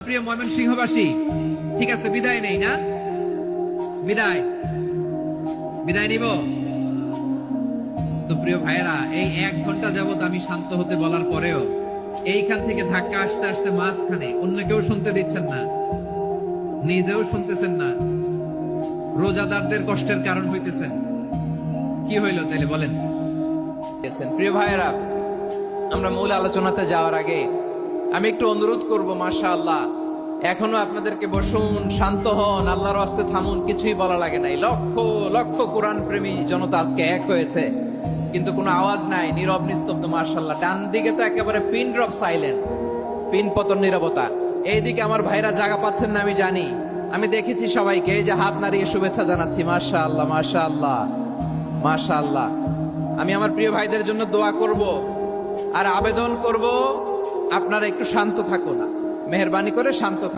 প্রিয় ময়মনসিংহবাসী, ঠিক আছে, বিদায় নেই না? বিদায় বিদায় নিব তো। প্রিয় ভাইয়েরা, এই 1 ঘন্টা যাবত আমি শান্ত হতে বলার পরেও এইখান থেকে ধাক্কা আসতে আসতে মাঝখানে অন্য কেউ শুনতে দিচ্ছেন না, নিজেও শুনতেছেন না, রোজাদারদের কষ্টের কারণ হইতেছেন। কি হইল তাইলে বলেন? প্রিয় ভাইয়েরা, আমরা মূল আলোচনাতে যাওয়ার আগে আমি একটু অনুরোধ করব, মাশাআল্লাহ, এখনো আপনাদেরকে বসুন, শান্ত হন, আল্লাহর রাস্তে থামুন, কিছুই বলা লাগে নাই। লক্ষ লক্ষ কোরআন প্রেমী জনতা আজকে এক হয়েছে, কিন্তু কোনো আওয়াজ নাই, নীরব নিস্তব্ধ। মাশাআল্লাহ, ডান দিকে তো একেবারে পিন ড্রপ সাইলেন্ট, পিন পতন নীরবতা। এইদিকে আমার ভাইরা জায়গা পাচ্ছেন না আমি জানি, আমি দেখেছি সবাইকে, এই যে হাত নাড়িয়ে শুভেচ্ছা জানাচ্ছি। মাশাআল্লাহ, মাশাআল্লাহ, মাশাআল্লাহ। আমি আমার প্রিয় ভাইদের জন্য দোয়া করব আর আবেদন করব, আপনারা একটু শান্ত থাকুন, মেহেরবানি করে শান্ত থাকুন।